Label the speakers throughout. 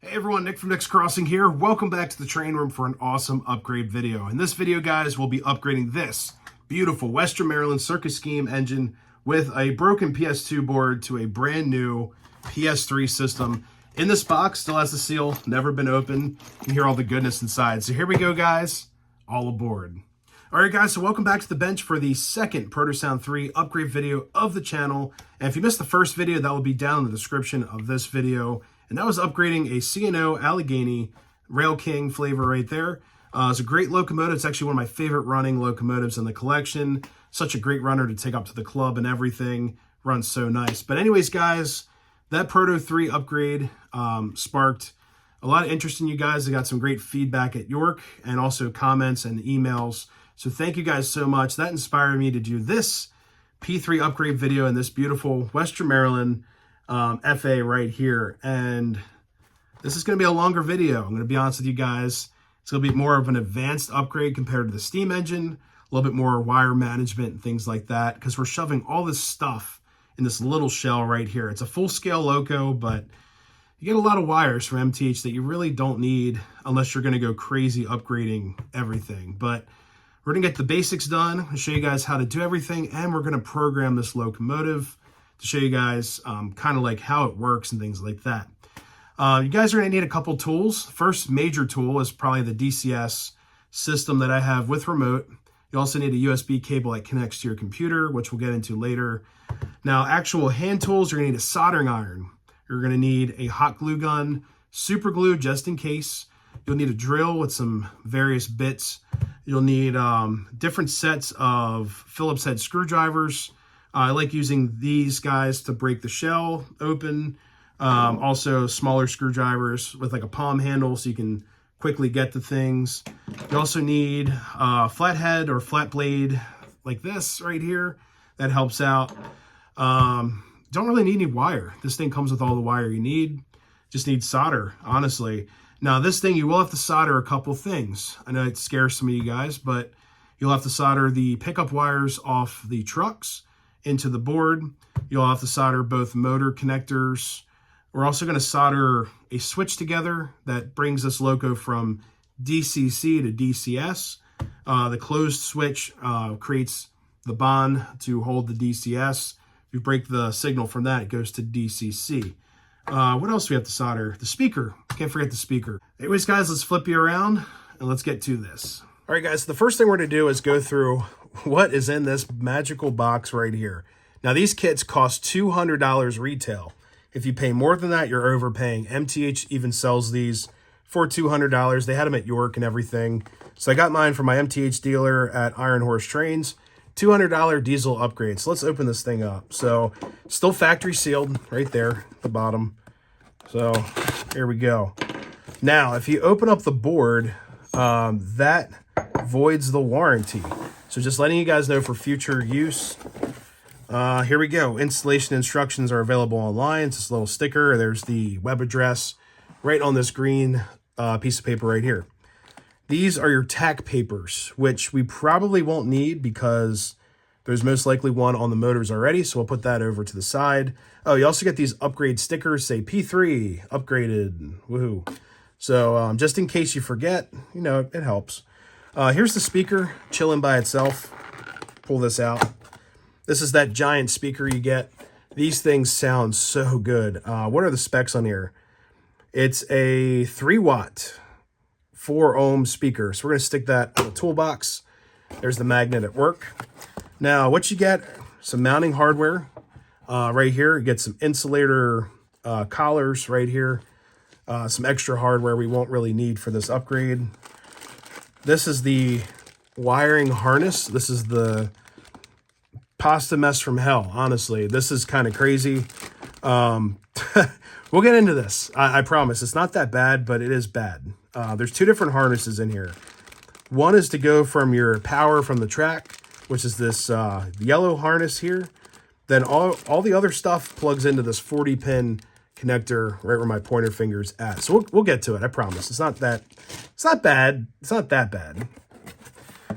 Speaker 1: Hey everyone, Nick from Nick's Crossing here. Welcome back to the train room for an awesome upgrade video. In this video, guys, we'll be upgrading this beautiful Western Maryland Circus Scheme engine with a broken PS2 board to a brand new PS3 system. In this box, still has the seal, never been opened. You can hear all the goodness inside. So here we go, guys. All aboard. All right, guys, so welcome back to the bench for the second ProtoSound 3 upgrade video of the channel. And if you missed the first video, that will be down in the description of this video. And that was upgrading a C&O Allegheny Rail King flavor right there. It's a great locomotive. It's actually one of my favorite running locomotives in the collection. Such a great runner to take up to the club and everything. Runs so nice. But anyways, guys, that Proto 3 upgrade sparked a lot of interest in you guys. I got some great feedback at York and also comments and emails. So thank you guys so much. That inspired me to do this P3 upgrade video in this beautiful Western Maryland FA right here. And this is going to be a longer video. I'm going to be honest with you guys. It's going to be more of an advanced upgrade compared to the steam engine, a little bit more wire management and things like that, because we're shoving all this stuff in this little shell right here. It's a full-scale loco, but you get a lot of wires from MTH that you really don't need unless you're going to go crazy upgrading everything. But we're going to get the basics done. I'll show you guys how to do everything, and we're going to program this locomotive to show you guys kind of like how it works and things like that. You guys are going to need a couple tools. First major tool is probably the DCS system that I have with remote. You also need a USB cable that connects to your computer, which we'll get into later. Now, actual hand tools, you're going to need a soldering iron. You're going to need a hot glue gun, super glue just in case. You'll need a drill with some various bits. You'll need different sets of Phillips head screwdrivers. I like using these guys to break the shell open. Also smaller screwdrivers with like a palm handle so you can quickly get to things. You also need a flathead or flat blade like this right here. That helps out. Don't really need any wire. This thing comes with all the wire you need. Just need solder, honestly. Now this thing, you will have to solder a couple things. I know it scares some of you guys, but you'll have to solder the pickup wires off the trucks into the board. You'll have to solder both motor connectors. We're also going to solder a switch together that brings this loco from DCC to DCS. The closed switch creates the bond to hold the DCS. If you break the signal from that, it goes to DCC. What else do we have to solder? The speaker. Can't forget the speaker. Anyways, guys, let's flip you around and let's get to this. All right, guys, the first thing we're going to do is go through what is in this magical box right here. Now, these kits cost $200 retail. If you pay more than that, you're overpaying. MTH even sells these for $200. They had them at York and everything. So I got mine from my MTH dealer at Iron Horse Trains. $200 diesel upgrade. So let's open this thing up. So still factory sealed right there at the bottom. So here we go. Now, if you open up the board, that voids the warranty. So just letting you guys know for future use. Here we go. Installation instructions are available online. It's this little sticker. There's the web address right on this green piece of paper right here. These are your tack papers, which we probably won't need because there's most likely one on the motors already. So we'll put that over to the side. Oh, you also get these upgrade stickers, say P3 upgraded. Woohoo. So just in case you forget, you know, it helps. Here's the speaker chilling by itself. Pull this out. This is that giant speaker you get. These things sound so good. What are the specs on here? It's a 3-watt, 4-ohm speaker. So we're going to stick that in the toolbox. There's the magnet at work. Now, what you get, some mounting hardware right here. You get some insulator collars right here. Some extra hardware we won't really need for this upgrade. This is the wiring harness. This is the pasta mess from hell, honestly. This is kind of crazy. We'll get into this. I promise. It's not that bad, but it is bad. There's two different harnesses in here. One is to go from your power from the track, which is this yellow harness here. Then all the other stuff plugs into this 40-pin connector right where my pointer finger's at. So we'll get to it, I promise. It's not bad. It's not that bad.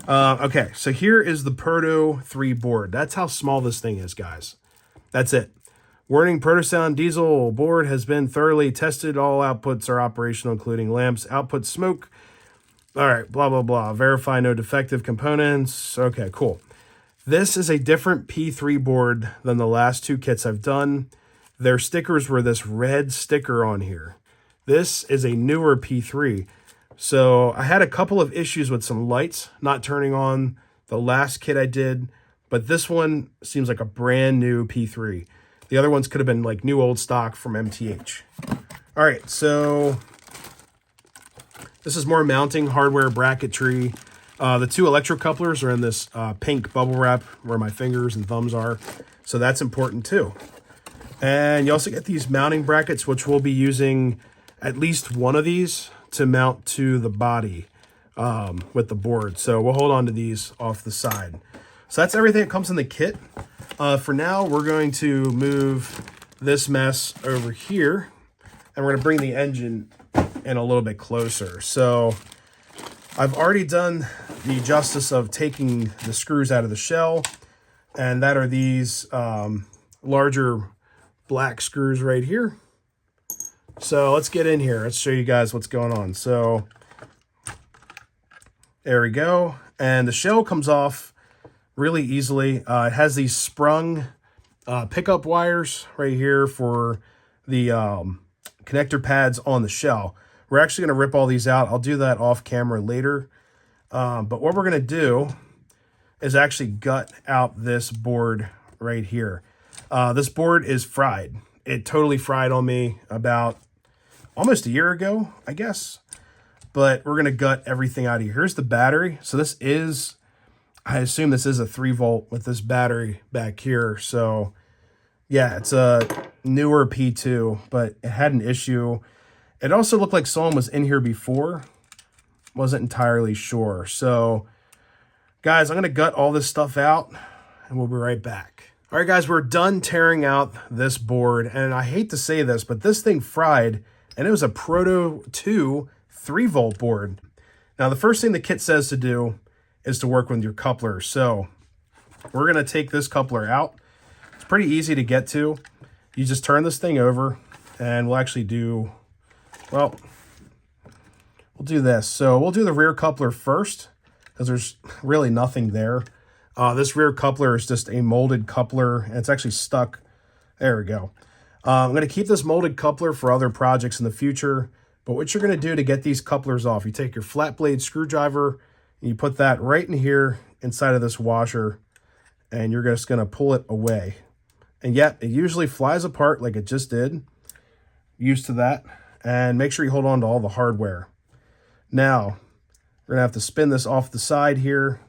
Speaker 1: Okay, so here is the Proto 3 board. That's how small this thing is, guys. That's it. Warning, Protosound diesel board has been thoroughly tested. All outputs are operational, including lamps, output smoke. All right, blah, blah, blah. Verify no defective components. Okay, cool. This is a different P3 board than the last two kits I've done. Their stickers were this red sticker on here. This is a newer P3. So I had a couple of issues with some lights not turning on the last kit I did, but this one seems like a brand new P3. The other ones could have been like new old stock from MTH. All right, so this is more mounting hardware bracketry. The two electrocouplers are in this pink bubble wrap where my fingers and thumbs are. So that's important too. And you also get these mounting brackets, which we'll be using at least one of these to mount to the body with the board. So we'll hold on to these off the side. So that's everything that comes in the kit. For now, we're going to move this mess over here, and we're going to bring the engine in a little bit closer. So I've already done the justice of taking the screws out of the shell, and that are these larger black screws right here. So let's get in here. Let's show you guys what's going on. So there we go. And the shell comes off really easily. It has these sprung pickup wires right here for the connector pads on the shell. We're actually going to rip all these out. I'll do that off camera later. But what we're going to do is actually gut out this board right here. This board is fried. It totally fried on me about almost a year ago, I guess. But we're going to gut everything out of here. Here's the battery. So this is, I assume this is a 3-volt with this battery back here. So yeah, it's a newer P2, but it had an issue. It also looked like someone was in here before. Wasn't entirely sure. So guys, I'm going to gut all this stuff out and we'll be right back. All right, guys, we're done tearing out this board. And I hate to say this, but this thing fried, and it was a Proto 2 3-volt board. Now, the first thing the kit says to do is to work with your coupler. So we're going to take this coupler out. It's pretty easy to get to. You just turn this thing over, and we'll actually do, well, we'll do this. So we'll do the rear coupler first, because there's really nothing there. This rear coupler is just a molded coupler, and it's actually stuck. There we go. I'm going to keep this molded coupler for other projects in the future, but what you're going to do to get these couplers off, you take your flat blade screwdriver, and you put that right in here inside of this washer, and you're just going to pull it away. And yet, it usually flies apart like it just did. Used to that. And make sure you hold on to all the hardware. Now, we're going to have to spin this off the side here,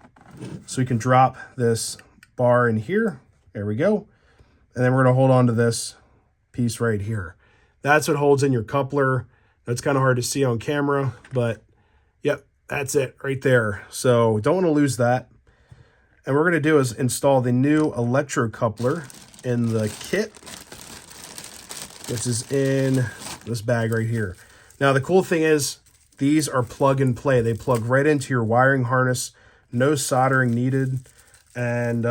Speaker 1: so we can drop this bar in here. There we go. And then we're going to hold on to this piece right here. That's what holds in your coupler. That's kind of hard to see on camera, but yep, that's it right there. So don't want to lose that. And what we're going to do is install the new electro coupler in the kit, which is in this bag right here. Now, the cool thing is these are plug and play. They plug right into your wiring harness. No soldering needed, and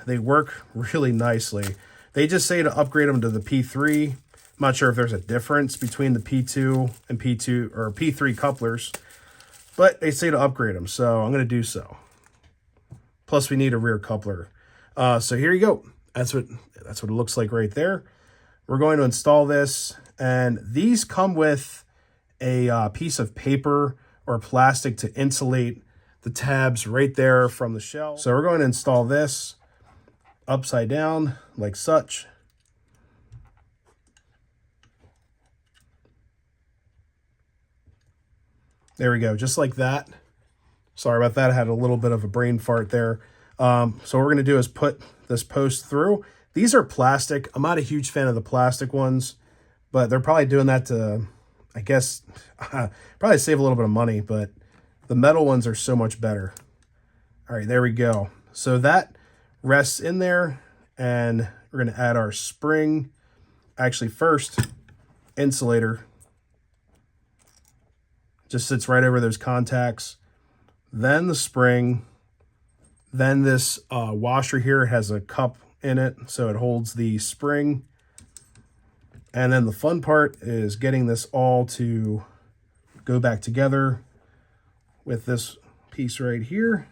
Speaker 1: they work really nicely. They just say to upgrade them to the P3. I'm not sure if there's a difference between the P2 and P2 or P3 couplers, but they say to upgrade them, so I'm going to do so. Plus, we need a rear coupler. So here you go. That's what it looks like right there. We're going to install this, and these come with a piece of paper or plastic to insulate the tabs right there from the shell. So we're going to install this upside down like such. There we go, just like that. Sorry about that, I had a little bit of a brain fart there. So what we're going to do is put this post through. These are plastic. I'm not a huge fan of the plastic ones, but they're probably doing that to, I guess, probably save a little bit of money, but the metal ones are so much better. All right, there we go. So that rests in there, and we're going to add our spring. Actually, first, insulator. Just sits right over those contacts. Then the spring. Then this washer here has a cup in it, so it holds the spring. And then the fun part is getting this all to go back together with this piece right here.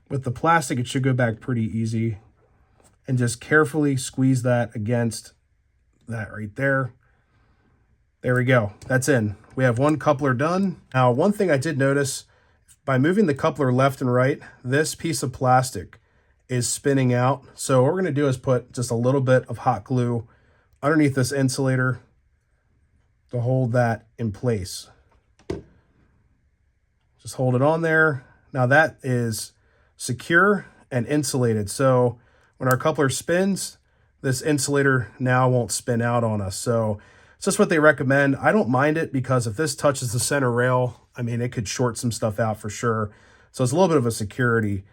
Speaker 1: With the plastic, it should go back pretty easy. And just carefully squeeze that against that right there. There we go. That's in. We have one coupler done. Now, one thing I did notice, by moving the coupler left and right, this piece of plastic is spinning out. So what we're going to do is put just a little bit of hot glue underneath this insulator to hold that in place. Just hold it on there. Now that is secure and insulated. So when our coupler spins, this insulator now won't spin out on us. So it's just what they recommend. I don't mind it because if this touches the center rail, I mean, it could short some stuff out for sure. So it's a little bit of a security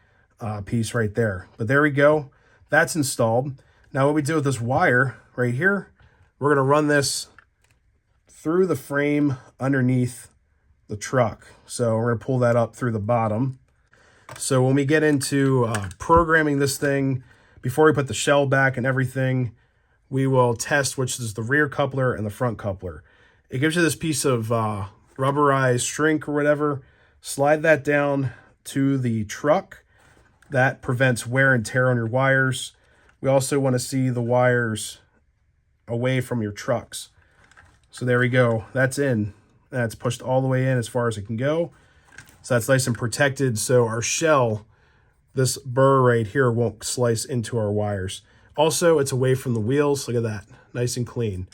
Speaker 1: piece right there. But there we go. That's installed. Now what we do with this wire right here, we're going to run this through the frame underneath the truck. So we're going to pull that up through the bottom. So when we get into programming this thing, before we put the shell back and everything, we will test which is the rear coupler and the front coupler. It gives you this piece of rubberized shrink or whatever. Slide that down to the truck. That prevents wear and tear on your wires. We also want to see the wires away from your trucks. So there we go. That's in. That's pushed all the way in as far as it can go. So that's nice and protected. So our shell, this burr right here, won't slice into our wires. Also, it's away from the wheels. Look at that. Nice and clean.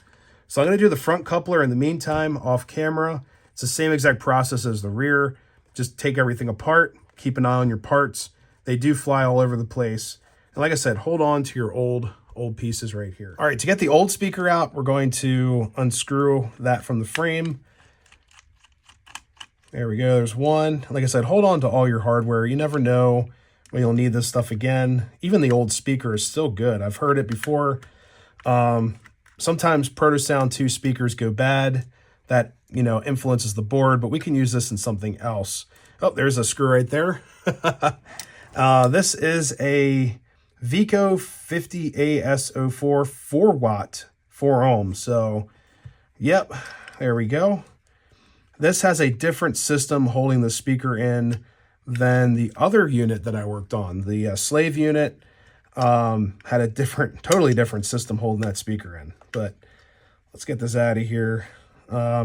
Speaker 1: So I'm going to do the front coupler in the meantime off camera. It's the same exact process as the rear. Just take everything apart. Keep an eye on your parts. They do fly all over the place. And like I said, hold on to your old pieces right here. All right, to get the old speaker out, we're going to unscrew that from the frame. There we go. There's one. Like I said, hold on to all your hardware. You never know when you'll need this stuff again. Even the old speaker is still good. I've heard it before. Sometimes ProtoSound 2 speakers go bad. That, you know, influences the board, but we can use this in something else. Oh, there's a screw right there. This is a Vico 50AS04 4 watt, 4 ohm. So, yep, there we go. This has a different system holding the speaker in than the other unit that I worked on. The slave unit had a totally different system holding that speaker in. But let's get this out of here.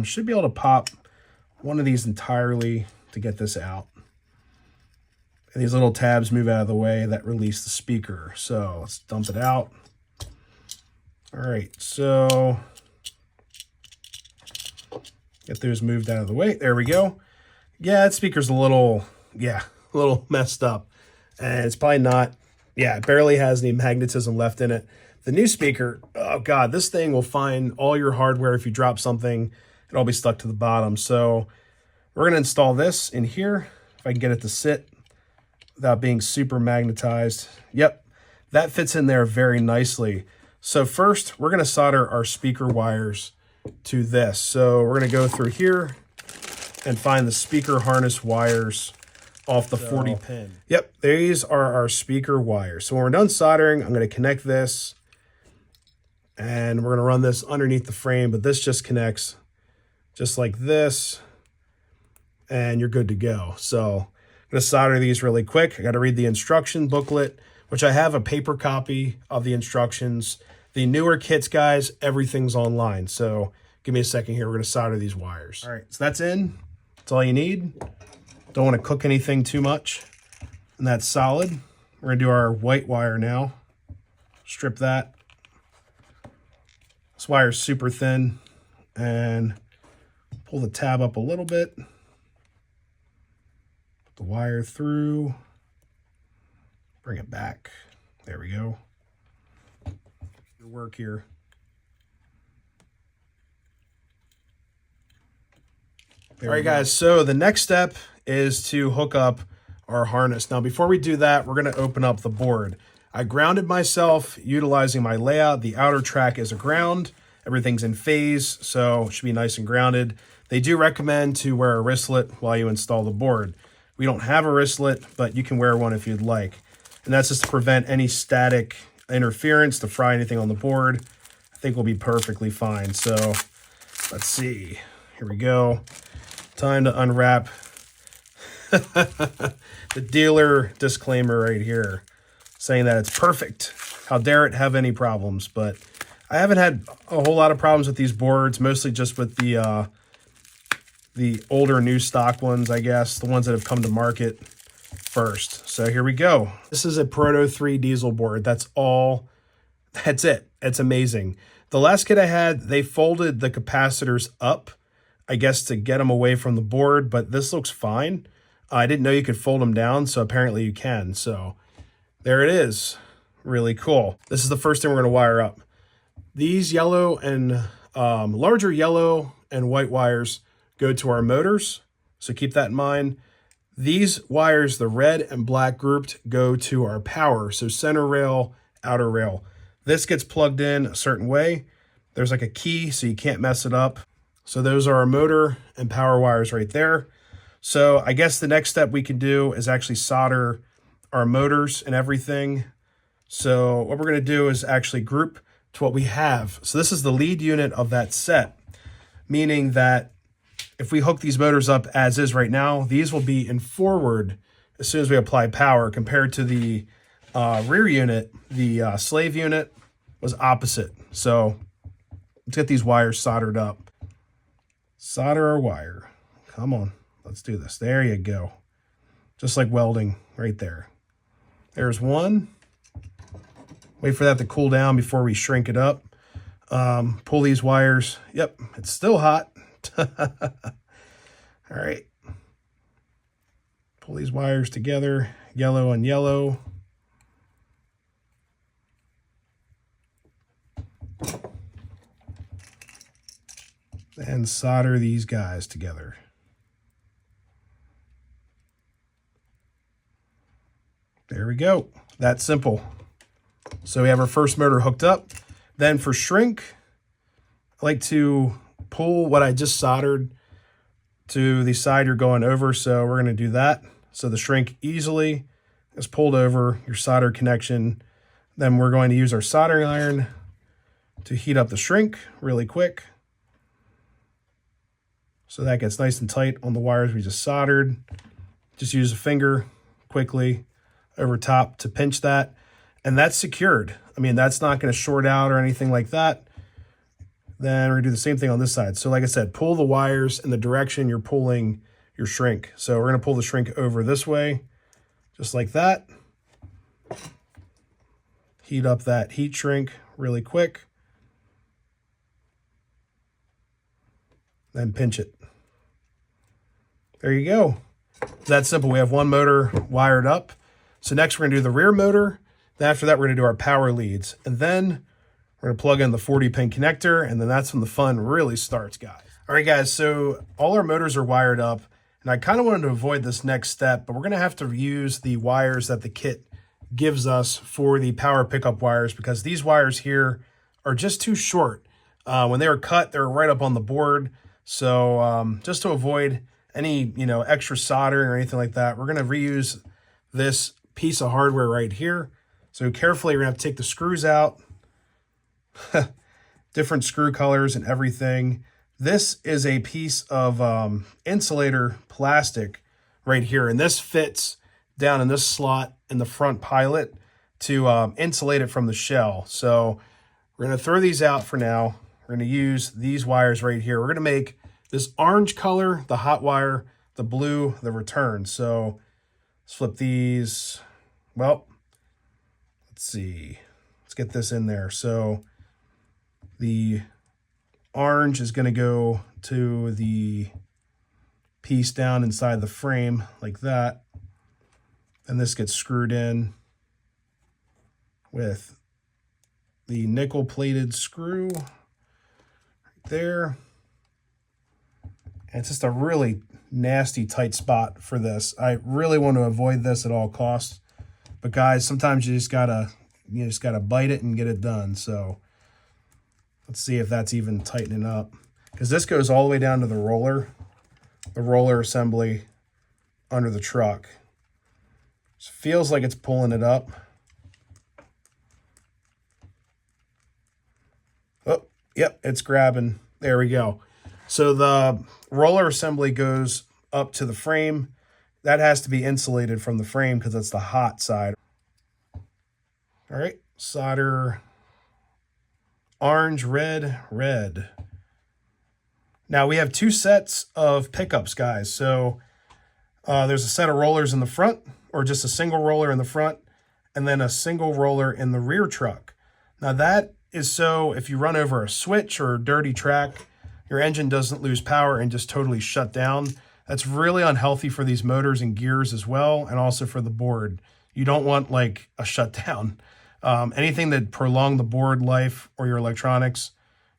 Speaker 1: Should be able to pop one of these entirely to get this out. And these little tabs move out of the way that release the speaker. So let's dump it out. All right, so get those moved out of the way. There we go. Yeah, that speaker's a little messed up. And it's probably not, it barely has any magnetism left in it. The new speaker, oh God, this thing will find all your hardware. If you drop something, it'll all be stuck to the bottom. So we're going to install this in here. If I can get it to sit without being super magnetized. Yep, that fits in there very nicely. So first, we're going to solder our speaker wires to this. So we're going to go through here and find the speaker harness wires off the 40 pin. Yep, these are our speaker wires. So when we're done soldering, I'm going to connect this and we're going to run this underneath the frame, but this just connects just like this and you're good to go. So I'm going to solder these really quick. I got to read the instruction booklet, which I have a paper copy of the instructions. The newer kits, guys, everything's online. So give me a second here. We're going to solder these wires. All right, so that's in. That's all you need. Don't want to cook anything too much. And that's solid. We're going to do our white wire now. Strip that. This wire is super thin. And pull the tab up a little bit. Put the wire through. Bring it back. There we go. Your work here. All right, guys, so the next step is to hook up our harness. Now, before we do that, we're going to open up the board. I grounded myself utilizing my layout. The outer track is a ground. Everything's in phase, so it should be nice and grounded. They do recommend to wear a wristlet while you install the board. We don't have a wristlet, but you can wear one if you'd like. And that's just to prevent any static interference to fry anything on the board. I think will be perfectly fine. So let's see. Here we go. Time to unwrap the dealer disclaimer right here, saying that it's perfect. How dare it have any problems? But I haven't had a whole lot of problems with these boards, mostly just with the older new stock ones, I guess, the ones that have come to market first. So here we go. This is a Proto 3 diesel board. That's it. It's amazing. The last kit I had, they folded the capacitors up, I guess, to get them away from the board, but this looks fine. I didn't know you could fold them down, so apparently you can. So there it is. Really cool. This is the first thing we're going to wire up. These yellow and larger yellow and white wires go to our motors, so keep that in mind. These wires, the red and black grouped, go to our power, so center rail, outer rail. This gets plugged in a certain way. There's like a key, so you can't mess it up. So those are our motor and power wires right there. So I guess the next step we can do is actually solder our motors and everything. So what we're going to do is actually group to what we have. So this is the lead unit of that set, meaning that if we hook these motors up as is right now, these will be in forward as soon as we apply power, compared to the rear unit. The slave unit was opposite. So let's get these wires soldered up. Solder our wire. Come on, let's do this. There you go. Just like welding right there. There's one. Wait for that to cool down before we shrink it up. Pull these wires. Yep, it's still hot. All right. Pull these wires together, yellow and yellow. And solder these guys together. There we go. That's simple. So we have our first motor hooked up. Then for shrink, I like to pull what I just soldered to the side you're going over. So we're going to do that. So the shrink easily is pulled over your solder connection. Then we're going to use our soldering iron to heat up the shrink really quick. So that gets nice and tight on the wires we just soldered. Just use a finger quickly over top to pinch that. And that's secured. I mean, that's not going to short out or anything like that. Then we're going to do the same thing on this side. So like I said, pull the wires in the direction you're pulling your shrink. So we're going to pull the shrink over this way, just like that. Heat up that heat shrink really quick. Then pinch it. There you go. It's that simple. We have one motor wired up. So next we're going to do the rear motor. Then after that, we're going to do our power leads. And then we're going to plug in the 40-pin connector, and then that's when the fun really starts, guys. All right, guys, so all our motors are wired up, and I kind of wanted to avoid this next step, but we're going to have to use the wires that the kit gives us for the power pickup wires, because these wires here are just too short. When they were cut, they were right up on the board. So just to avoid any, extra soldering or anything like that, we're going to reuse this piece of hardware right here. So carefully, we're going to have to take the screws out. Different screw colors and everything. This is a piece of insulator plastic right here, and this fits down in this slot in the front pilot to insulate it from the shell. So we're going to throw these out for now. We're going to use these wires right here. We're going to make this orange color the hot wire, the blue the return. So let's flip these. Well, let's see. Let's get this in there. So the orange is going to go to the piece down inside the frame like that. And this gets screwed in with the nickel plated screw right there. And it's just a really nasty tight spot for this. I really want to avoid this at all costs. But guys, sometimes you just gotta bite it and get it done. So let's see if that's even tightening up, because this goes all the way down to the roller assembly under the truck. It feels like it's pulling it up. Oh, Yep, it's grabbing. There we go. So the roller assembly goes up to the frame. That has to be insulated from the frame because that's the hot side. All right, solder orange, red, red. Now we have two sets of pickups, guys. So there's a set of rollers in the front, or just a single roller in the front, and then a single roller in the rear truck. Now that is so if you run over a switch or a dirty track, your engine doesn't lose power and just totally shut down. That's really unhealthy for these motors and gears as well, and also for the board. You don't want like a shutdown. Anything that prolong the board life or your electronics,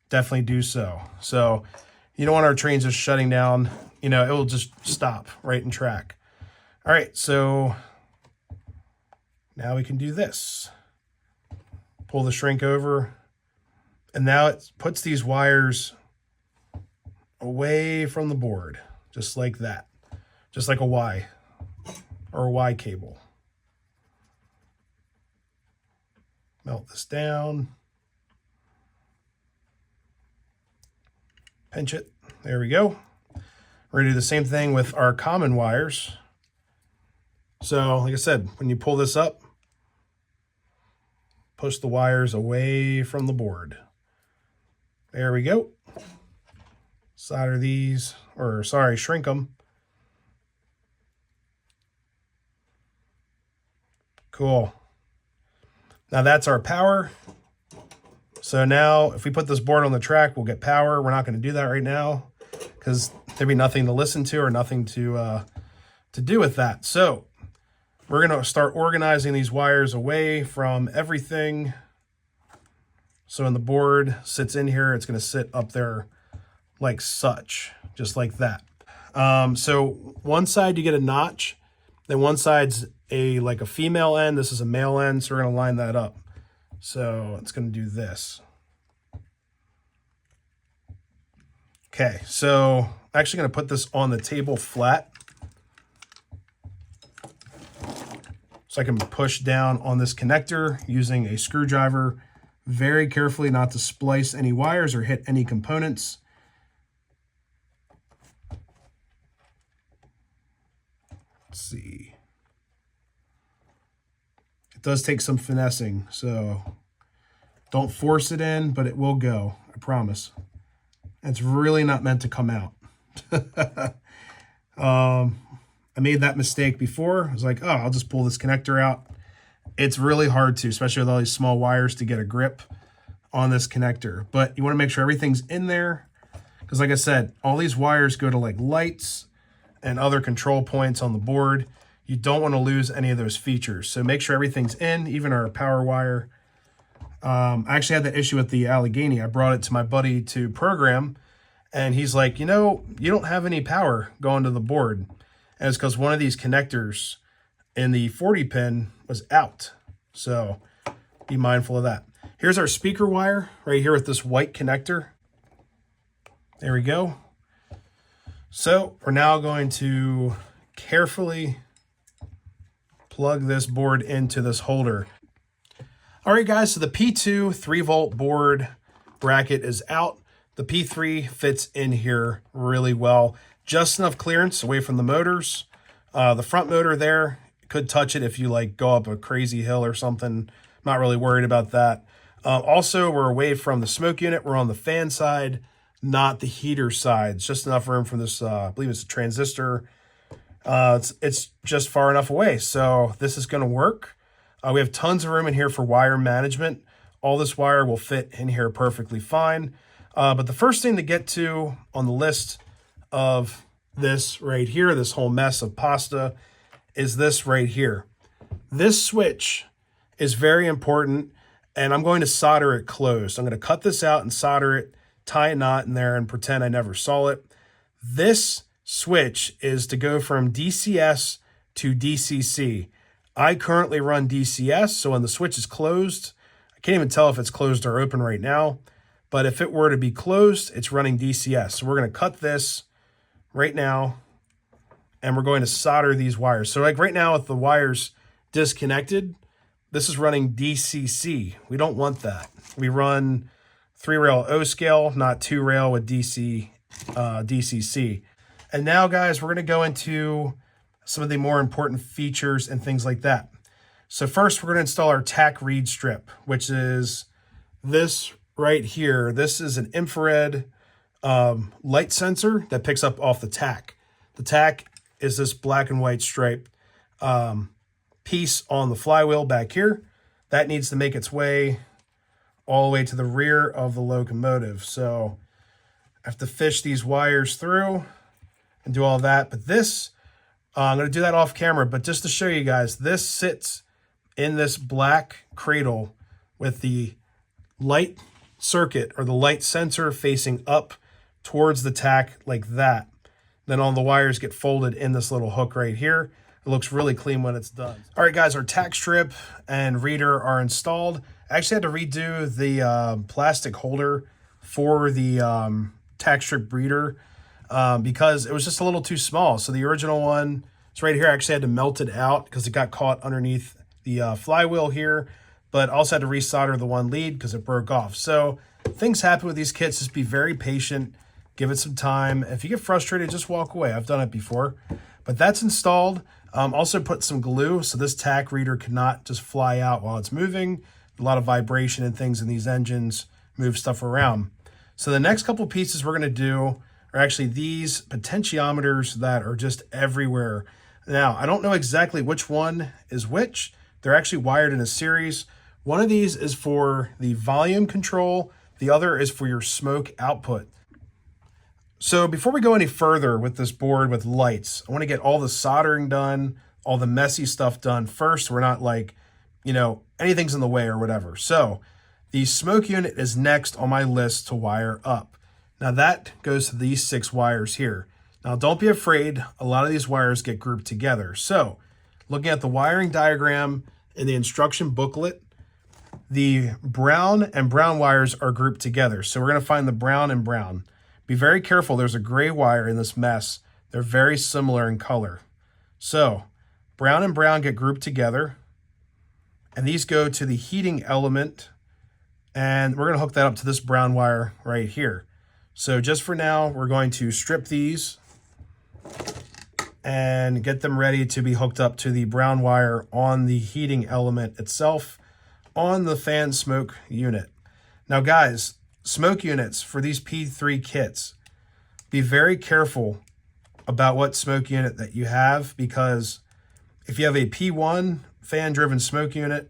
Speaker 1: definitely do so. So you don't want our trains just shutting down. You know, it will just stop right in track. All right, so now we can do this. Pull the shrink over, and now it puts these wires away from the board, just like that. Just like a Y or a Y cable. Melt this down. Pinch it. There we go. We're going to do the same thing with our common wires. So, like I said, when you pull this up, push the wires away from the board. There we go. Solder these, or sorry, shrink them. Cool. Now that's our power. So now if we put this board on the track, we'll get power. We're not going to do that right now because there'd be nothing to listen to or nothing to do with that. So we're going to start organizing these wires away from everything. So when the board sits in here, it's going to sit up there like such, just like that. So one side you get a notch, then one side's like a female end. This is a male end, so we're going to line that up. So it's going to do this. Okay, so I'm actually going to put this on the table flat, so I can push down on this connector using a screwdriver very carefully not to splice any wires or hit any components. Let's see. It does take some finessing, so don't force it in, but it will go, I promise. It's really not meant to come out. I made that mistake before. I was like, oh, I'll just pull this connector out. It's really hard to, especially with all these small wires, to get a grip on this connector. But you want to make sure everything's in there, because like I said, all these wires go to like lights and other control points on the board. You don't want to lose any of those features. So make sure everything's in, even our power wire. I actually had that issue with the Allegheny. I brought it to my buddy to program, and he's like, you know, you don't have any power going to the board. And it's because one of these connectors in the 40 pin was out. So be mindful of that. Here's our speaker wire right here with this white connector. There we go. So we're now going to carefully plug this board into this holder. All right, guys, so the P2 3-volt board bracket is out. The P3 fits in here really well. Just enough clearance away from the motors. The front motor there could touch it if you like go up a crazy hill or something. Not really worried about that. Also, we're away from the smoke unit. We're on the fan side, not the heater side. It's just enough room for this, I believe it's a transistor. It's just far enough away. So this is going to work. We have tons of room in here for wire management. All this wire will fit in here perfectly fine. But the first thing to get to on the list of this right here, this whole mess of pasta, is this right here. This switch is very important, and I'm going to solder it closed. I'm going to cut this out and solder it, tie a knot in there, and pretend I never saw it. This switch is to go from DCS to DCC. I currently run DCS, so when the switch is closed, I can't even tell if it's closed or open right now, but if it were to be closed, it's running DCS. So we're going to cut this right now, and we're going to solder these wires. So like right now with the wires disconnected, this is running DCC. We don't want that. We run 3-rail O scale, not 2-rail with DCC. And now, guys, we're going to go into some of the more important features and things like that. So first, we're going to install our tack reed strip, which is this right here. This is an infrared light sensor that picks up off the tack. The tack is this black and white stripe piece on the flywheel back here. That needs to make its way all the way to the rear of the locomotive. So I have to fish these wires through and do all that. But this, I'm going to do that off camera, but just to show you guys, this sits in this black cradle with the light circuit or the light sensor facing up towards the tack like that. Then all the wires get folded in this little hook right here. It looks really clean when it's done. All right, guys, our tack strip and reader are installed. I actually had to redo the plastic holder for the tack strip reader because it was just a little too small. So the original one, it's right here. I actually had to melt it out because it got caught underneath the flywheel here, but also had to resolder the one lead because it broke off. So things happen with these kits. Just be very patient. Give it some time. If you get frustrated, just walk away. I've done it before. But that's installed. Also put some glue so this tack reader cannot just fly out while it's moving. A lot of vibration and things in these engines move stuff around. So the next couple pieces we're going to do are actually these potentiometers that are just everywhere. Now, I don't know exactly which one is which. They're actually wired in a series. One of these is for the volume control. The other is for your smoke output. So before we go any further with this board with lights, I want to get all the soldering done, all the messy stuff done first. We're not like, you know, anything's in the way or whatever. So the smoke unit is next on my list to wire up. Now that goes to these 6 wires here. Now don't be afraid. A lot of these wires get grouped together. So looking at the wiring diagram in the instruction booklet, the brown and brown wires are grouped together. So we're going to find the brown and brown. Be very careful. There's a gray wire in this mess. They're very similar in color. So brown and brown get grouped together, and these go to the heating element, and we're going to hook that up to this brown wire right here. So just for now, we're going to strip these and get them ready to be hooked up to the brown wire on the heating element itself on the fan smoke unit. Now, guys, smoke units for these P3 kits, be very careful about what smoke unit that you have, because if you have a P1 fan-driven smoke unit,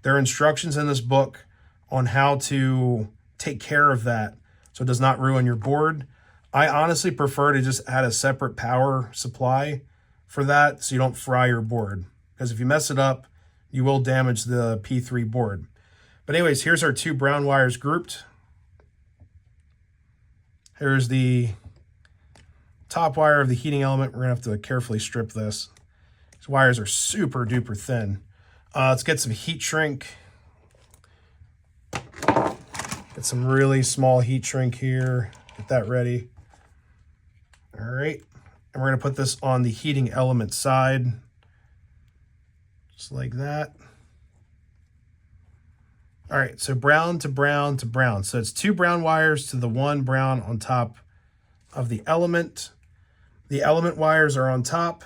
Speaker 1: there are instructions in this book on how to take care of that so it does not ruin your board. I honestly prefer to just add a separate power supply for that so you don't fry your board, because if you mess it up, you will damage the P3 board. But anyways, here's our 2 brown wires grouped. Here's the top wire of the heating element. We're gonna have to carefully strip this. These wires are super duper thin. Let's get some heat shrink. Get some really small heat shrink here. Get that ready. All right, and we're gonna put this on the heating element side, just like that. All right, so brown to brown to brown. So it's 2 brown wires to the 1 brown on top of the element. The element wires are on top.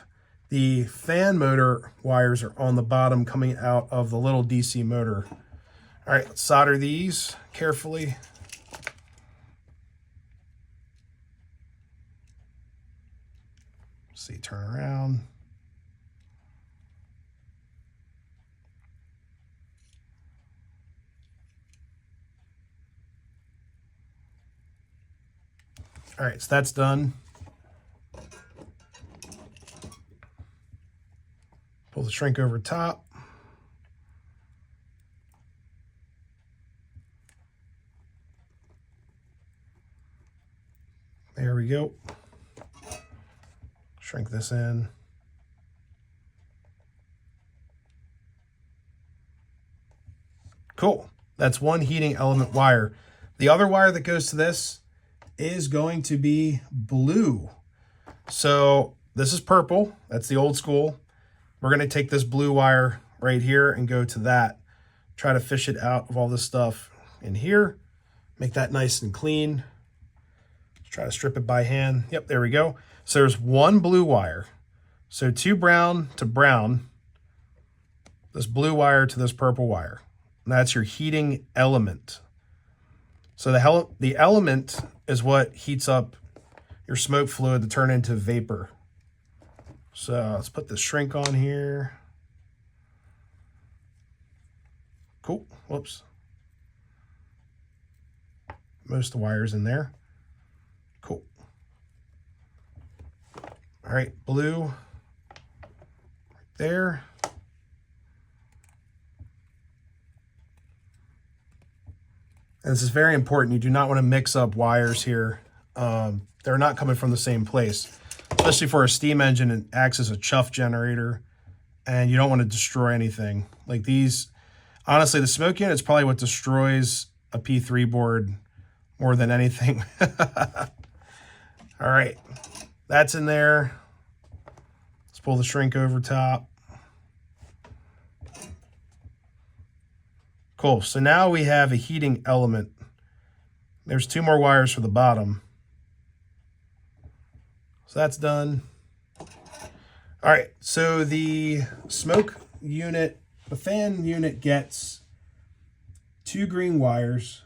Speaker 1: The fan motor wires are on the bottom coming out of the little DC motor. All right, let's solder these carefully. See, turn around. All right, so that's done. Pull the shrink over top. There we go. Shrink this in. Cool. That's 1 heating element wire. The other wire that goes to this is going to be blue. So this is purple. That's the old school. We're going to take this blue wire right here and go to that. Try to fish it out of all this stuff in here. Make that nice and clean. Try to strip it by hand. Yep, there we go. So there's one blue wire. So 2 brown to brown, this blue wire to this purple wire. And that's your heating element. So the element is what heats up your smoke fluid to turn into vapor. So let's put the shrink on here. Cool, whoops. Most of the wires in there. Cool. All right, blue right there. And this is very important. You do not want to mix up wires here. They're not coming from the same place, especially for a steam engine. It acts as a chuff generator, and you don't want to destroy anything. Like these, honestly, the smoke unit is probably what destroys a P3 board more than anything. All right, that's in there. Let's pull the shrink over top. Cool, so now we have a heating element. There's 2 more wires for the bottom. So that's done. All right, so the smoke unit, the fan unit gets 2 green wires,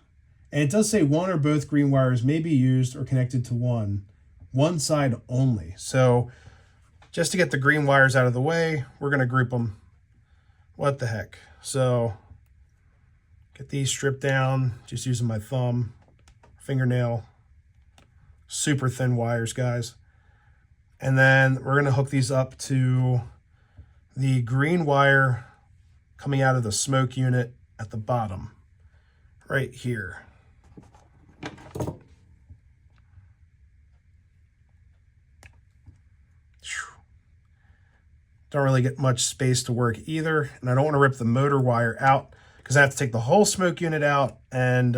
Speaker 1: and it does say 1 or both green wires may be used or connected to one side only. So just to get the green wires out of the way, we're gonna group them. What the heck? So get these stripped down, just using my thumb, fingernail, super thin wires, guys. And then we're gonna hook these up to the green wire coming out of the smoke unit at the bottom, right here. Don't really get much space to work either. And I don't want to rip the motor wire out because I have to take the whole smoke unit out and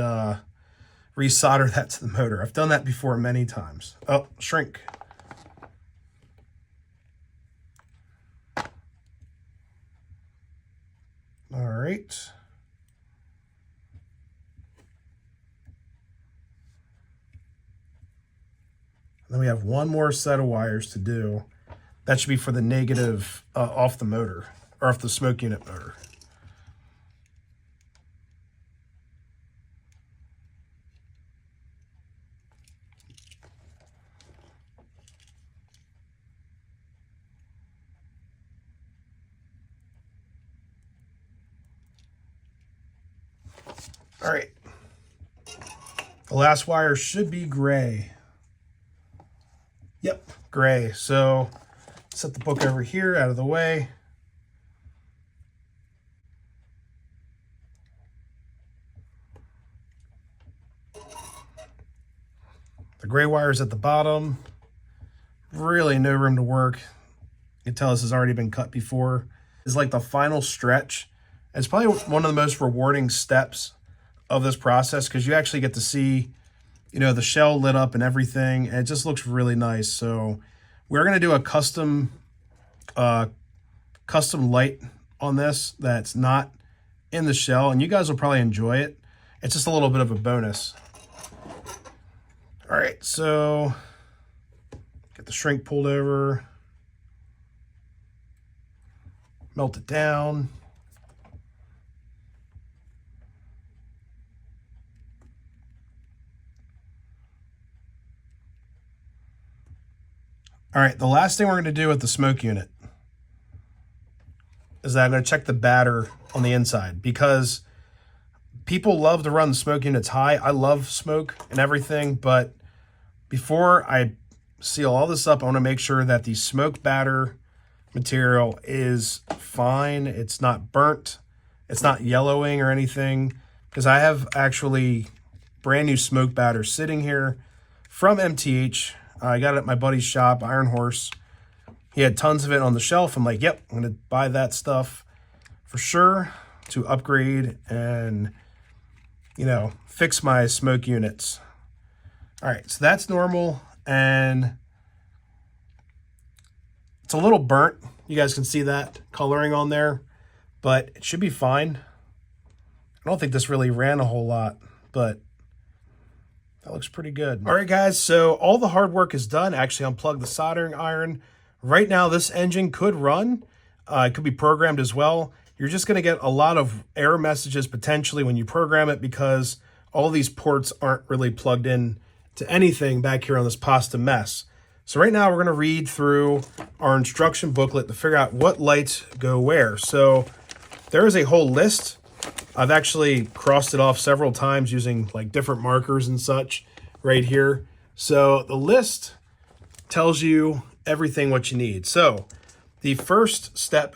Speaker 1: resolder that to the motor. I've done that before many times. Oh, shrink. All right. And then we have one more set of wires to do. That should be for the negative off the motor, or off the smoke unit motor. All right. The last wire should be gray. Yep, gray. So set the book over here out of the way. The gray wire is at the bottom. Really no room to work. You can tell this has already been cut before. It's like the final stretch. It's probably one of the most rewarding steps of this process because you actually get to see, you know, the shell lit up and everything, and it just looks really nice. So we're going to do a custom light on this that's not in the shell, and you guys will probably enjoy it. It's just a little bit of a bonus. All right, so get the shrink pulled over, melt it down. All right, the last thing we're going to do with the smoke unit is that I'm going to check the batter on the inside because people love to run the smoke units high. I love smoke and everything, but before I seal all this up, I want to make sure that the smoke batter material is fine. It's not burnt. It's not yellowing or anything, because I have actually brand new smoke batter sitting here from MTH. I got it at my buddy's shop, Iron Horse. He had tons of it on the shelf. I'm like, yep, I'm going to buy that stuff for sure to upgrade and, you know, fix my smoke units. All right, so that's normal, and it's a little burnt. You guys can see that coloring on there, but it should be fine. I don't think this really ran a whole lot, but That looks pretty good. All right, guys, so all the hard work is done. Actually, unplugged the soldering iron. Right now, this engine could run. It could be programmed as well. You're just going to get a lot of error messages potentially when you program it because all these ports aren't really plugged in to anything back here on this pasta mess. So right now, we're going to read through our instruction booklet to figure out what lights go where. So there is a whole list. I've actually crossed it off several times using like different markers and such right here. So the list tells you everything what you need. So the first step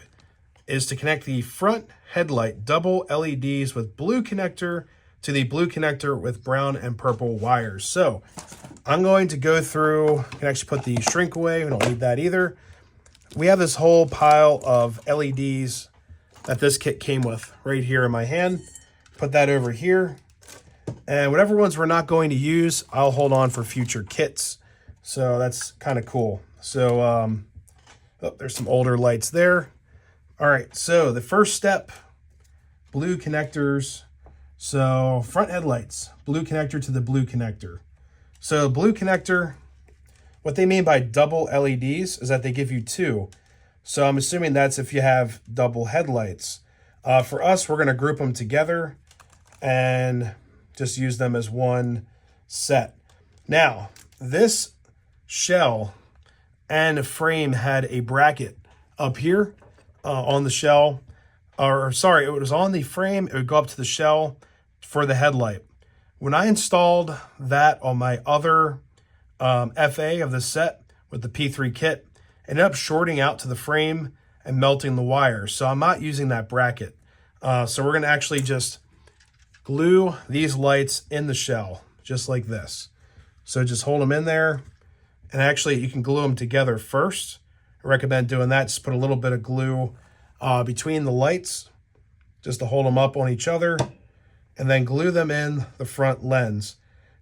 Speaker 1: is to connect the front headlight double LEDs with blue connector to the blue connector with brown and purple wires. So I'm going to go through, I can actually put the shrink away. We don't need that either. We have this whole pile of LEDs that this kit came with right here in my hand. Put that over here. And whatever ones we're not going to use, I'll hold on for future kits. So that's kind of cool. So oh, there's some older lights there. All right, so the first step, blue connectors. So front headlights, blue connector to the blue connector. So blue connector, what they mean by double LEDs is that they give you two. So I'm assuming that's if you have double headlights. For us, we're going to group them together and just use them as one set. Now, this shell and frame had a bracket up here on the shell. Or sorry, it was on the frame. It would go up to the shell for the headlight. When I installed that on my other FA of the set with the P3 kit, ended up shorting out to the frame and melting the wires. So I'm not using that bracket. So we're gonna actually just glue these lights in the shell, just like this. So just hold them in there. And actually you can glue them together first. I recommend doing that. Just put a little bit of glue between the lights, just to hold them up on each other, and then glue them in the front lens.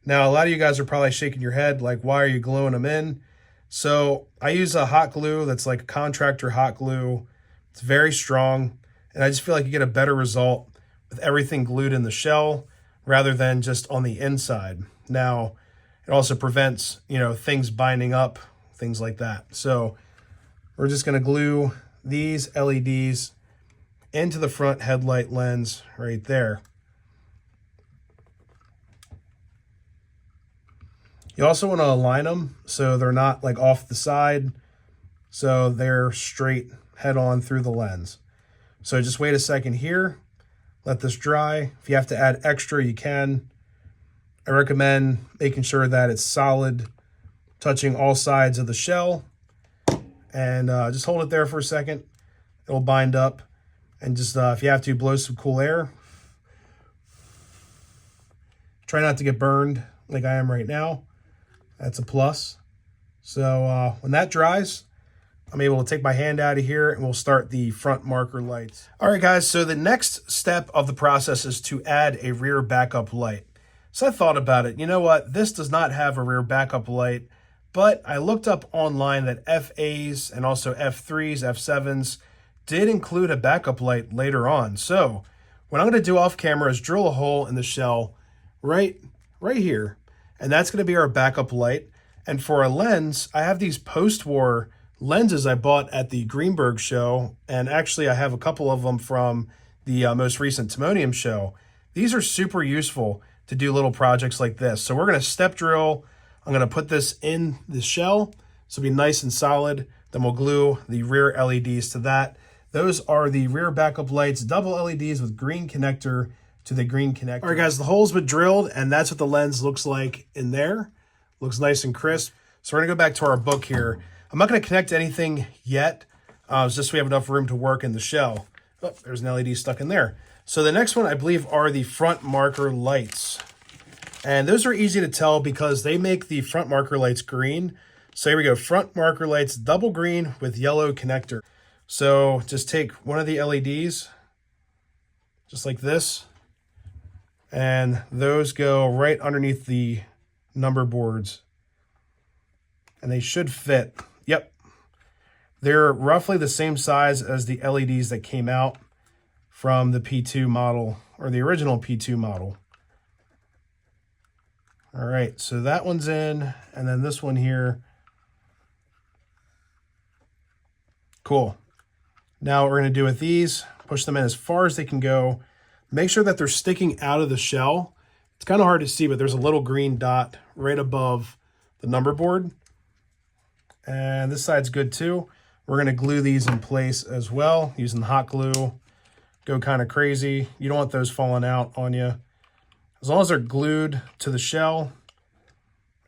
Speaker 1: Now, a lot of you guys are probably shaking your head, like, why are you gluing them in? So I use a hot glue that's like a contractor hot glue. It's very strong, and I just feel like you get a better result with everything glued in the shell rather than just on the inside. Now, it also prevents, you know, things binding up, things like that. So we're just going to glue these LEDs into the front headlight lens right there. You also want to align them so they're not like off the side, so they're straight head on through the lens. So just wait a second here, let this dry. If you have to add extra, you can. I recommend making sure that it's solid, touching all sides of the shell, and just hold it there for a second. It'll bind up, and just if you have to, blow some cool air. Try not to get burned like I am right now. That's a plus. So when that dries, I'm able to take my hand out of here and we'll start the front marker lights. All right, guys, so the next step of the process is to add a rear backup light. So I thought about it. You know what? This does not have a rear backup light, but I looked up online that FAs and also F3s, F7s did include a backup light later on. So what I'm going to do off camera is drill a hole in the shell right here. And that's going to be our backup light. And for a lens, I have these post-war lenses I bought at the Greenberg show. And actually, I have a couple of them from the most recent Timonium show. These are super useful to do little projects like this. So we're going to step drill. I'm going to put this in the shell. So it'll be nice and solid. Then we'll glue the rear LEDs to that. Those are the rear backup lights, double LEDs with green connector to the green connector. All right, guys, the hole's been drilled, and that's what the lens looks like in there. Looks nice and crisp. So we're gonna go back to our book here. I'm not gonna connect anything yet. It's just so we have enough room to work in the shell. Oh, there's an LED stuck in there. So the next one, I believe, are the front marker lights. And those are easy to tell because they make the front marker lights green. So here we go, front marker lights, double green with yellow connector. So just take one of the LEDs, just like this, and those go right underneath the number boards. And they should fit. Yep. They're roughly the same size as the LEDs that came out from the P2 model, or the original P2 model. All right, so that one's in, and then this one here. Cool. Now what we're going to do with these, push them in as far as they can go. Make sure that they're sticking out of the shell. It's kind of hard to see, but there's a little green dot right above the number board. And this side's good too. We're going to glue these in place as well using the hot glue. Go kind of crazy. You don't want those falling out on you. As long as they're glued to the shell,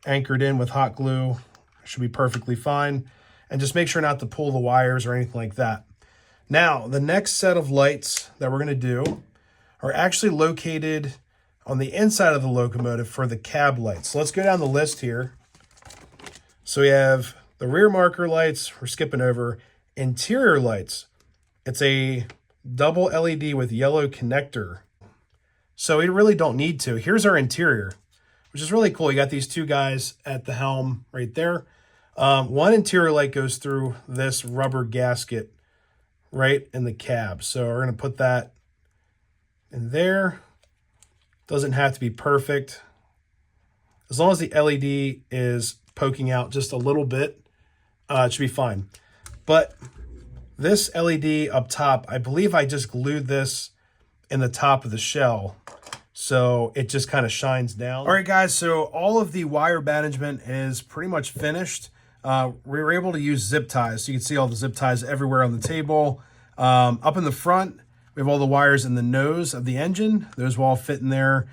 Speaker 1: anchored in with hot glue, should be perfectly fine. And just make sure not to pull the wires or anything like that. Now, the next set of lights that we're going to do are actually located on the inside of the locomotive for the cab lights. So let's go down the list here. So we have the rear marker lights, we're skipping over. Interior lights, it's a double LED with yellow connector. So we really don't need to. Here's our interior, which is really cool. You got these two guys at the helm right there. One interior light goes through this rubber gasket right in the cab. So we're going to put that in there. Doesn't have to be perfect. As long as the LED is poking out just a little bit, it should be fine. But this LED up top, I believe I just glued this in the top of the shell, so it just kind of shines down. All right, guys, so all of the wire management is pretty much finished. We were able to use zip ties, so you can see all the zip ties everywhere on the table. Up in the front, we have all the wires in the nose of the engine. Those will all fit in there.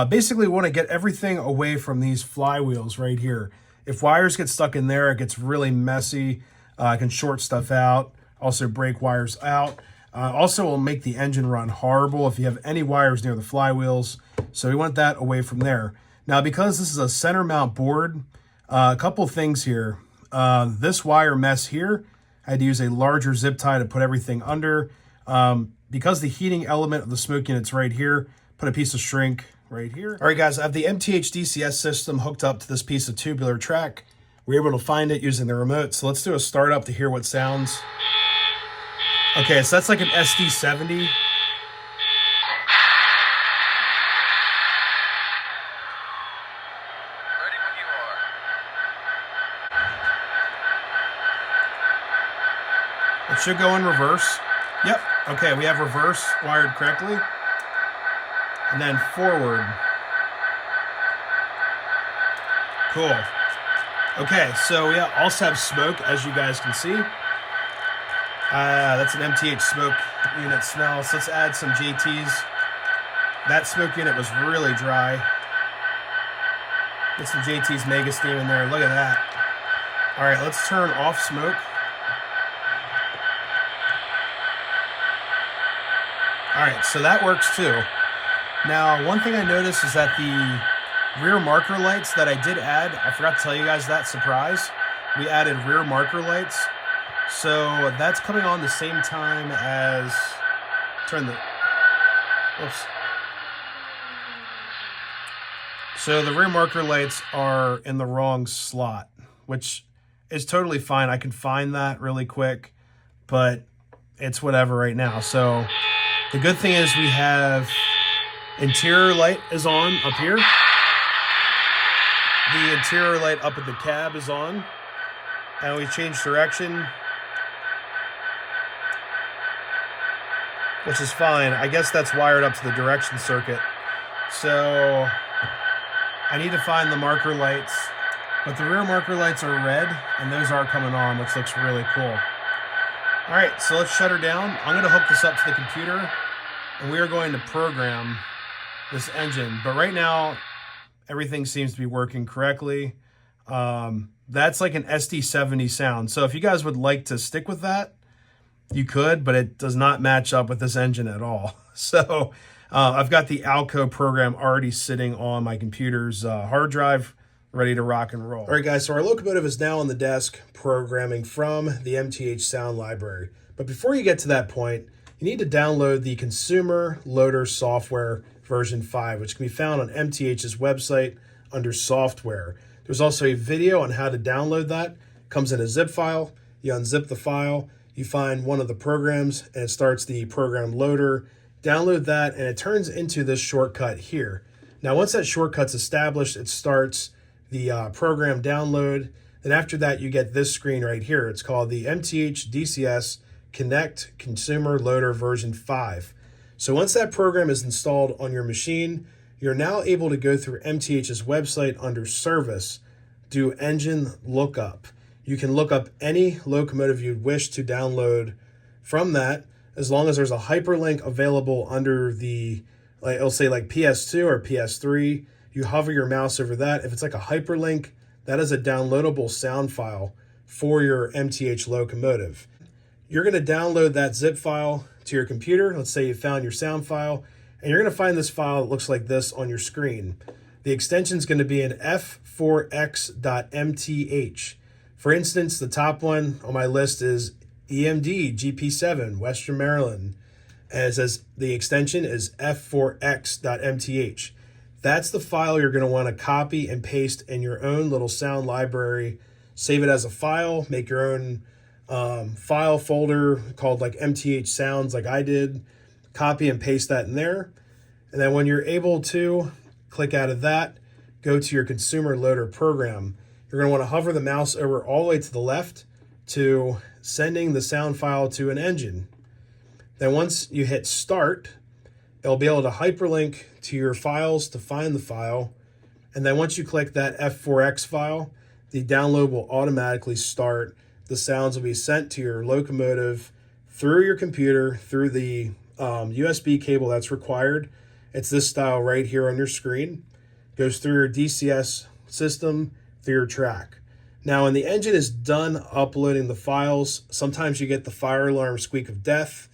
Speaker 1: Basically, we want to get everything away from these flywheels right here. If wires get stuck in there, it gets really messy. It can short stuff out, also break wires out. Also will make the engine run horrible if you have any wires near the flywheels. So we want that away from there. Now, because this is a center mount board, a couple things here. This wire mess here, I had to use a larger zip tie to put everything under. Because the heating element of the smoke unit's right here, put a piece of shrink right here. All right, guys, I have the MTH DCS system hooked up to this piece of tubular track. We're able to find it using the remote. So let's do a startup to hear what sounds. Okay, so that's like an SD70. Ready
Speaker 2: when you are.
Speaker 1: It should go in reverse. Yep. Okay, we have reverse wired correctly. And then forward. Cool. Okay, so we also have smoke, as you guys can see. That's an MTH smoke unit smell. So let's add some JTs. That smoke unit was really dry. Get some JT's Mega Steam in there. Look at that. All right, let's turn off smoke. All right, so that works too. Now, one thing I noticed is that the rear marker lights that I did add, I forgot to tell you guys that, surprise. We added rear marker lights. So that's coming on the same time as, oops. So the rear marker lights are in the wrong slot, which is totally fine. I can find that really quick, but it's whatever right now. So the good thing is we have interior light is on up here. The interior light up at the cab is on, and we change direction, which is fine. I guess that's wired up to the direction circuit. So I need to find the marker lights, but the rear marker lights are red, and those are coming on, which looks really cool. All right, so let's shut her down. I'm gonna hook this up to the computer, and we are going to program this engine. But right now, everything seems to be working correctly. That's like an SD70 sound. So if you guys would like to stick with that, you could, but it does not match up with this engine at all. So I've got the Alco program already sitting on my computer's hard drive, ready to rock and roll. All right, guys, so our locomotive is now on the desk programming from the MTH sound library. But before you get to that point, you need to download the Consumer Loader Software version 5, which can be found on MTH's website under software. There's also a video on how to download that. It comes in a zip file. You unzip the file, you find one of the programs, and it starts the program loader. Download that, and it turns into this shortcut here. Now, once that shortcut's established, it starts the program download. Then after that, you get this screen right here. It's called the MTH DCS Connect Consumer Loader version 5. So once that program is installed on your machine, you're now able to go through MTH's website under Service, do engine lookup. You can look up any locomotive you'd wish to download from that, as long as there's a hyperlink available under the, like it'll say like PS2 or PS3. You hover your mouse over that. If it's like a hyperlink, that is a downloadable sound file for your MTH locomotive. You're going to download that zip file to your computer. Let's say you found your sound file, and you're going to find this file that looks like this on your screen. The extension is going to be an f4x.mth. For instance, the top one on my list is EMD GP7, Western Maryland. And it says the extension is f4x.mth. That's the file you're going to want to copy and paste in your own little sound library. Save it as a file, make your own file folder called like MTH Sounds like I did. Copy and paste that in there. And then when you're able to, click out of that, go to your consumer loader program. You're going to want to hover the mouse over all the way to the left to sending the sound file to an engine. Then once you hit start, it'll be able to hyperlink to your files to find the file. And then once you click that F4X file, the download will automatically start. The sounds will be sent to your locomotive through your computer, through the USB cable that's required. It's this style right here on your screen. Goes through your DCS system, through your track. Now, when the engine is done uploading the files, sometimes you get the fire alarm squeak of death.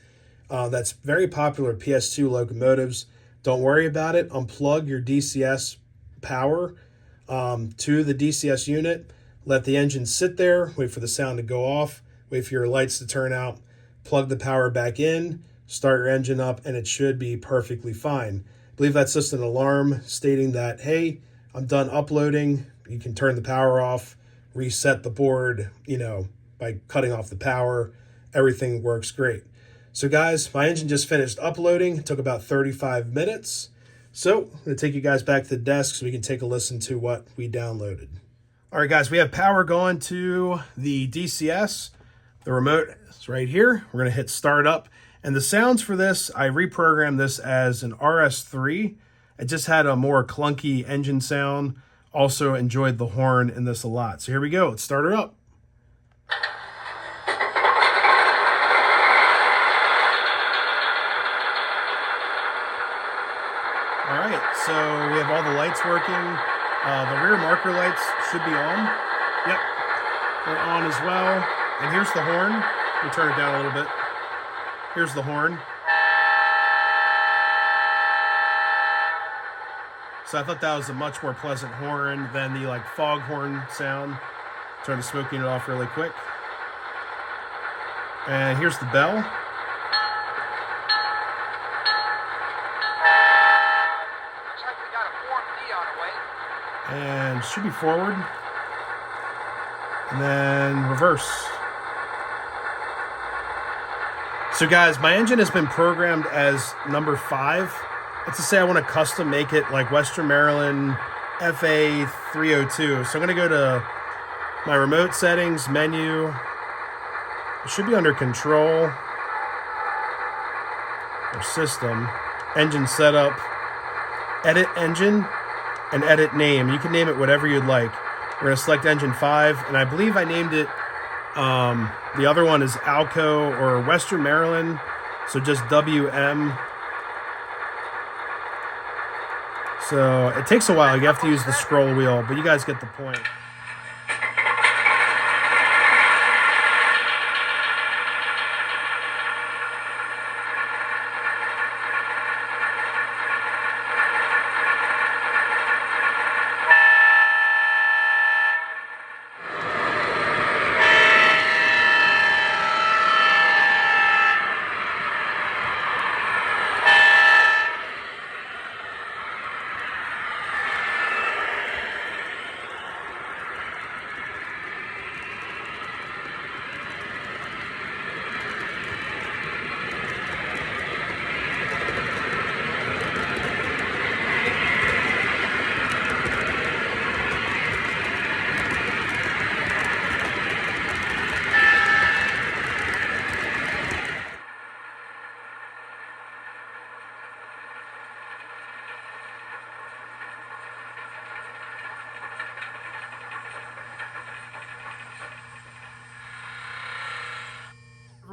Speaker 1: That's very popular PS2 locomotives. Don't worry about it. Unplug your DCS power to the DCS unit. Let the engine sit there, wait for the sound to go off, wait for your lights to turn out, plug the power back in, start your engine up, and it should be perfectly fine. I believe that's just an alarm stating that, hey, I'm done uploading. You can turn the power off, reset the board, by cutting off the power. Everything works great. So guys, my engine just finished uploading. It took about 35 minutes. So I'm going to take you guys back to the desk so we can take a listen to what we downloaded. All right, guys, we have power going to the DCS. The remote is right here. We're going to hit start up. And the sounds for this, I reprogrammed this as an RS3. It just had a more clunky engine sound. Also enjoyed the horn in this a lot. So here we go. Let's start her up. All right, so we have all the lights working. The rear marker lights should be on. Yep, they're on as well. And here's the horn. Let me turn it down a little bit. Here's the horn. So I thought that was a much more pleasant horn than the like foghorn sound. Turn the smoke unit off really quick. And here's the bell.
Speaker 2: Looks like we got a Form D on the way.
Speaker 1: And should be forward. And then reverse. So guys, my engine has been programmed as number 5. Let's just say I want to custom make it like Western Maryland FA 302. So I'm going to go to my remote settings menu. It should be under control or system, engine setup, edit engine, and edit name. You can name it whatever you'd like. We're going to select engine 5, and I believe I named it, the other one is Alco or Western Maryland, so just WM. So it takes a while. You have to use the scroll wheel, but you guys get the point.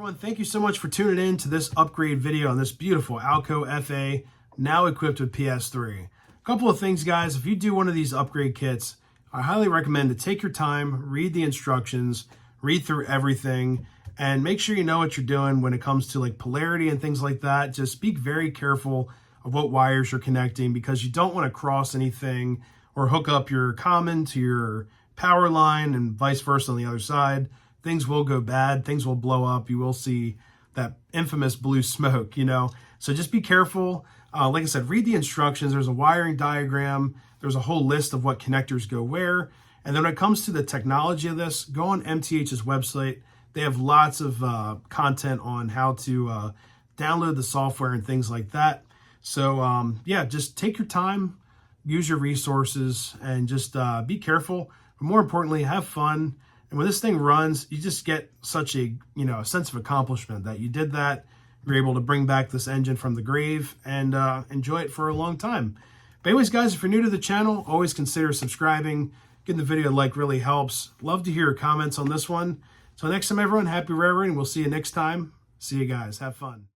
Speaker 1: Everyone, thank you so much for tuning in to this upgrade video on this beautiful Alco FA, now equipped with PS3. A couple of things, guys. If you do one of these upgrade kits, I highly recommend to take your time, read the instructions, read through everything, and make sure you know what you're doing when it comes to like polarity and things like that. Just be very careful of what wires you're connecting, because you don't want to cross anything or hook up your common to your power line and vice versa on the other side. Things will go bad, things will blow up, you will see that infamous blue smoke, you know? So just be careful. Like I said, read the instructions. There's a wiring diagram. There's a whole list of what connectors go where. And then when it comes to the technology of this, go on MTH's website. They have lots of content on how to download the software and things like that. So yeah, just take your time, use your resources, and just be careful. But more importantly, have fun. And when this thing runs, you just get such a, a sense of accomplishment that you did that. You're able to bring back this engine from the grave and enjoy it for a long time. But anyways, guys, if you're new to the channel, always consider subscribing. Giving the video a like really helps. Love to hear your comments on this one. So next time, everyone, happy railroading. We'll see you next time. See you guys. Have fun.